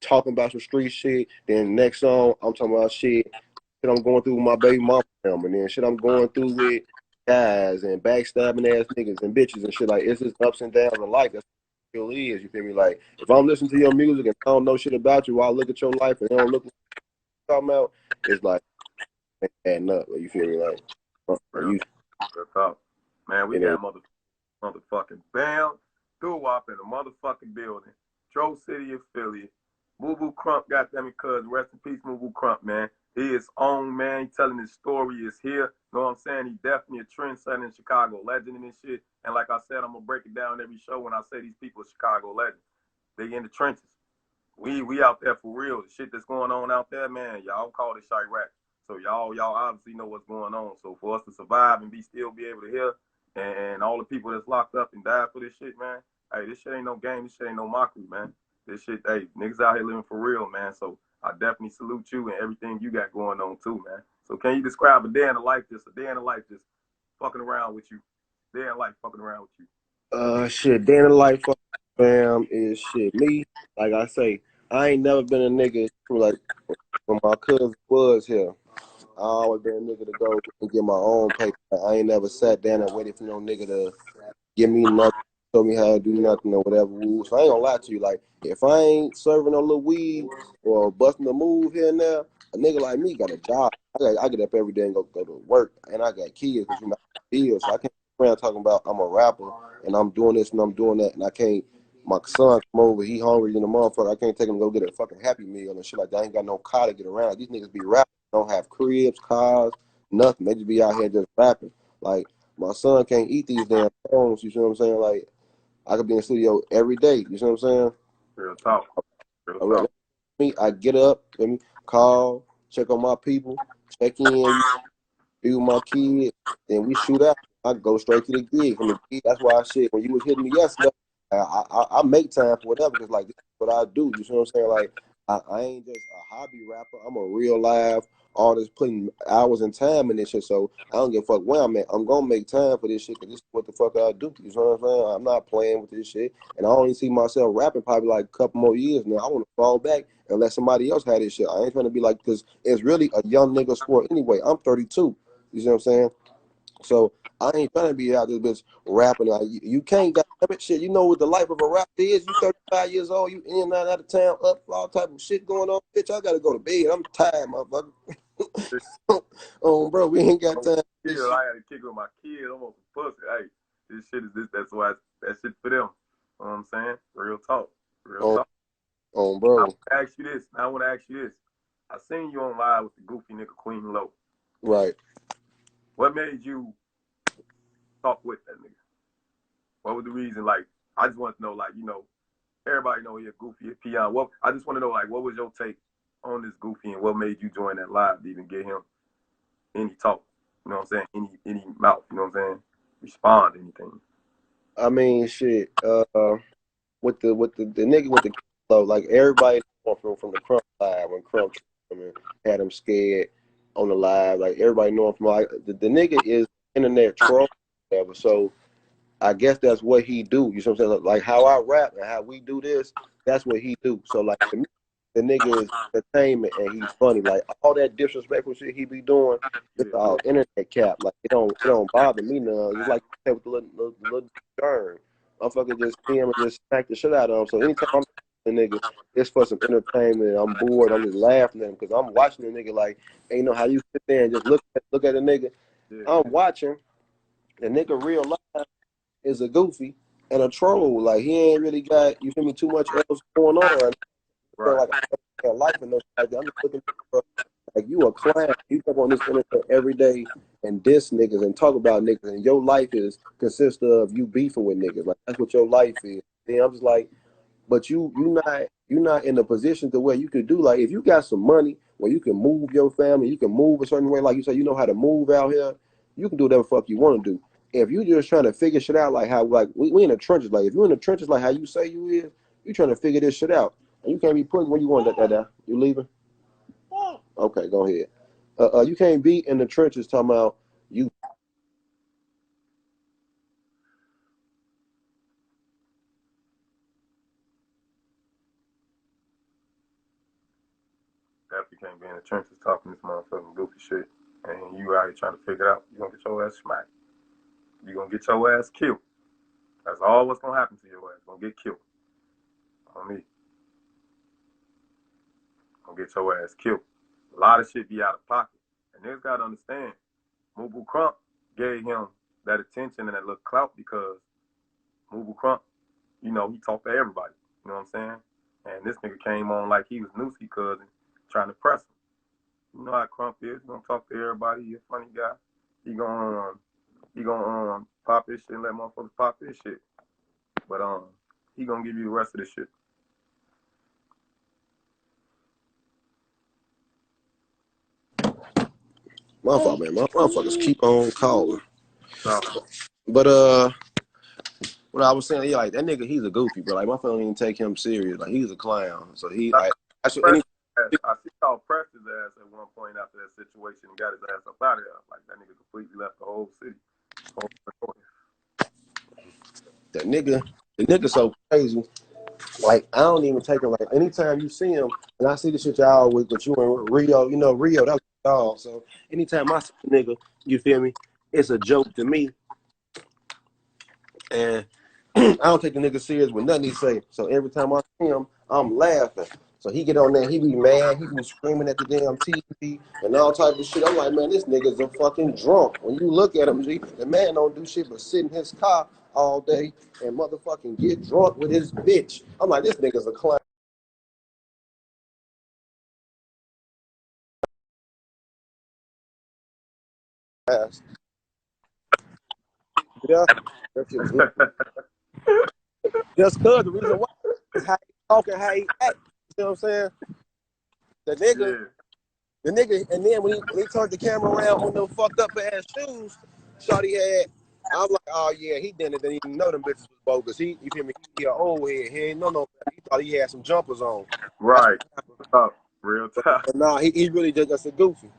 talking about some street shit. Then next song, I'm talking about shit I'm going through with my baby mama, and then shit I'm going through with guys and backstabbing ass niggas and bitches and shit. Like, it's just ups and downs of life. That's what it really is. You feel me? Like, if I'm listening to your music and I don't know shit about you, while I look at your life and I don't look like you're talking about, it's like, adding up. You feel me? Like, man, we got motherfucking Bamm Dowop in the motherfucking building. Tro City affiliate. Mubu Krump, goddamn it, cuz. Rest in peace, Mubu Krump, man. He is on, man. He telling his story. Is here. Know what I'm saying? He definitely a trendsetter in Chicago, legend and this shit. And like I said, I'm gonna break it down every show when I say these people are Chicago legends. They in the trenches. We out there for real. The shit that's going on out there, man, y'all call it Chirac. So y'all obviously know what's going on. So for us to survive and still be able to hear, and all the people that's locked up and died for this shit, man, hey, this shit ain't no game. This shit ain't no mockery, man. This shit, hey, niggas out here living for real, man. So I definitely salute you and everything you got going on too, man. So can you describe a day in the life, just fucking around with you? Day in life fucking around with you. Shit, day in the life, fam, is shit. Me, like I say, I ain't never been a nigga who, like, when my cousin was here, I always been a nigga to go and get my own paper. I ain't never sat down and waited for no nigga to give me nothing, show me how to do nothing or whatever. So I ain't gonna lie to you. Like, if I ain't serving no little weed or busting a move here and there, a nigga like me got a job. I get up every day and go to work, and I got kids, which you might deal. So I can't go around talking about I'm a rapper and I'm doing this and I'm doing that, and I can't. My son come over, he hungry in the motherfucker. I can't take him to go get a fucking Happy Meal and shit like that. I ain't got no car to get around. These niggas be rapping, don't have cribs, cars, nothing. They just be out here just rapping. Like, my son can't eat these damn phones, you see what I'm saying? Like, I could be in the studio every day, you see what I'm saying? Real talk. Real All right, talk. me, I get up, let me call, check on my people, check in, be with my kids, then we shoot out. I go straight to the gig. From the gig, that's why I said when you was hitting me yesterday, I make time for whatever, because like this is what I do. You see what I'm saying? Like I ain't just a hobby rapper. I'm a real live artist putting hours and time in this shit. So I don't give a fuck where I'm at. I'm gonna make time for this shit because this is what the fuck I do. You know what I'm saying? I'm not playing with this shit, and I only see myself rapping probably like a couple more years now. I want to fall back and let somebody else have this shit. I ain't trying to be like, because it's really a young nigga sport anyway. I'm 32. You see what I'm saying? So I ain't trying to be out this bitch rapping. Like, you can't got that shit. You know what the life of a rapper is? You 35 years old, you in and out of town, up, all type of shit going on. Bitch, I gotta go to bed. I'm tired, motherfucker. Oh, bro, we ain't got time. I had to kick with my kid. I'm on some pussy. Hey, this shit is this. That's why that shit for them. You know what I'm saying? Real talk. Real talk. Bro. I want to ask you this. I seen you on live with the goofy nigga Queen Low. Right. What made you talk with that nigga? What was the reason? Like, I just want to know, like, you know, everybody know he a goofy, a peon. I just want to know, like, what was your take on this goofy and what made you join that live to even get him any talk? You know what I'm saying? Any mouth, you know what I'm saying? Respond to anything. I mean, shit. With the nigga with the low, like everybody from the Krump live when Krump had him scared on the live, like everybody know him from like the nigga is internet troll, whatever. So I guess that's what he do. You know what I'm saying? Like how I rap and how we do this, that's what he do. So like to me, the nigga is entertainment and he's funny. Like all that disrespectful shit he be doing, it's all internet cap. Like it don't bother me none. It's like with the little germ. Motherfucker just see him and just smack the shit out of him. So anytime I'm the nigga, it's for some entertainment. I'm bored. I'm just laughing at him because I'm watching the nigga like, ain't know how you sit there and just look at the nigga. I'm watching the nigga real life is a goofy and a troll. Like he ain't really got, you feel me, too much else going on. Right. Like I got life and no shit. I'm just looking for like you a clown. You come on this internet every day and diss niggas and talk about niggas, and your life consists of you beefing with niggas. Like that's what your life is. And I'm just like, but you not in a position to where you could do, like if you got some money where you can move your family, you can move a certain way, like you say, you know how to move out here, you can do whatever the fuck you want to do. If you just trying to figure shit out, like how like we in the trenches, like if you in the trenches like how you say you is, you trying to figure this shit out. And you can't be putting where you want that. You leaving? Okay, go ahead. You can't be in the trenches talking about you. Definitely can't be in the trenches talking this motherfucking goofy shit. And you out here trying to figure it out. You're going to get your ass smacked. You're going to get your ass killed. That's all what's going to happen to your ass. You're going to get killed. On me. Gonna get your ass killed. A lot of shit be out of pocket. And niggas gotta understand, Mubu Krump gave him that attention and that little clout because Mubu Krump, you know, he talked to everybody. You know what I'm saying? And this nigga came on like he was Newsy cousin, trying to press him. You know how Krump is. He gonna talk to everybody. He a funny guy. He gonna pop his shit and let motherfuckers pop his shit. But he gonna give you the rest of this shit. My fault, man. My motherfuckers keep on calling. So, But what I was saying, yeah, like that nigga, he's a goofy, but like my family didn't take him serious. Like he's a clown. So he like I see y'all pressed his ass at one point after that situation and got his ass up out of there. Like that nigga completely left the whole city. the nigga so crazy. Like I don't even take him. Like anytime you see him, and I see the shit y'all with you and Rio, you know Rio, that's y'all. So anytime I see a nigga, you feel me? It's a joke to me, and I don't take the nigga serious with nothing he say. So every time I see him, I'm laughing. So he get on there, he be mad, he be screaming at the damn TV and all type of shit. I'm like, man, this nigga's a fucking drunk. When you look at him, G, the man don't do shit but sit in his car all day and motherfucking get drunk with his bitch. I'm like, this nigga's a clown. Yeah, just cause the reason why is how he talk and how he act. You know what I'm saying? The nigga, and then when he turned the camera around on them fucked up ass shoes, shawty had, I'm like, oh yeah, he didn't even know them bitches was bogus. You feel me? He an old head. He ain't know no better. He thought he had some jumpers on. Right. Real talk. But nah, he really just a goofy.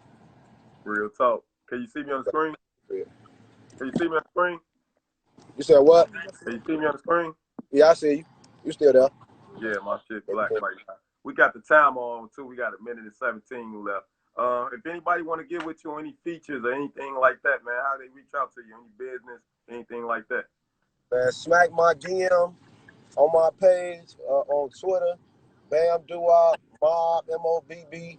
Real talk. Can you see me on the screen? Yeah. Can you see me on the screen? You said what? Can you see me on the screen? Yeah, I see you. You still there? Yeah, my shit black right now. We got the time on too. We got a minute and 17 left. If anybody want to get with you on any features or anything like that, man, how they reach out to you, any business, anything like that? Man, smack my DM on my page on Twitter, Bamm Dowop, Mob, MOBB.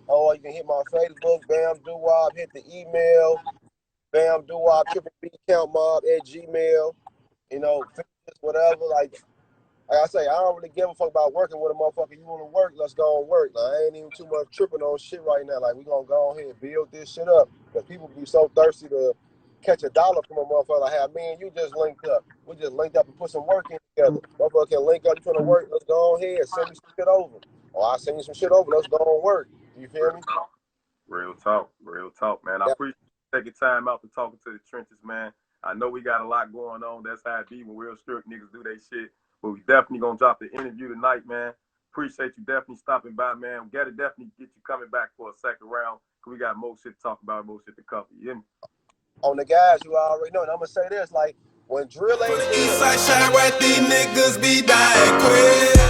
Or you can hit my Facebook, Bamm Dowop, hit the email, Bamm Dowop, @gmail. You know, whatever. Like I say, I don't really give a fuck about working with a motherfucker. You want to work, let's go and work. Like, I ain't even too much tripping on shit right now. Like, we going to go ahead and build this shit up. Because people be so thirsty to catch a dollar from a motherfucker. Like, hey, me and you just linked up. We just linked up and put some work in together. Motherfucker can link up, you trying to work, let's go ahead. Send me some shit over. Or I'll send you some shit over, let's go and work. You feel me? Real talk, man. I appreciate you taking time out to talking to the trenches, man. I know we got a lot going on. That's how it be when real strict niggas do their shit. But we definitely gonna drop the interview tonight, man. Appreciate you definitely stopping by, man. We gotta definitely get you coming back for a second round, because we got more shit to talk about, more shit to cover. You hear me? On the guys, you already know. And I'm gonna say this, like, when drill ain't Eastside shine where these niggas be dying quick.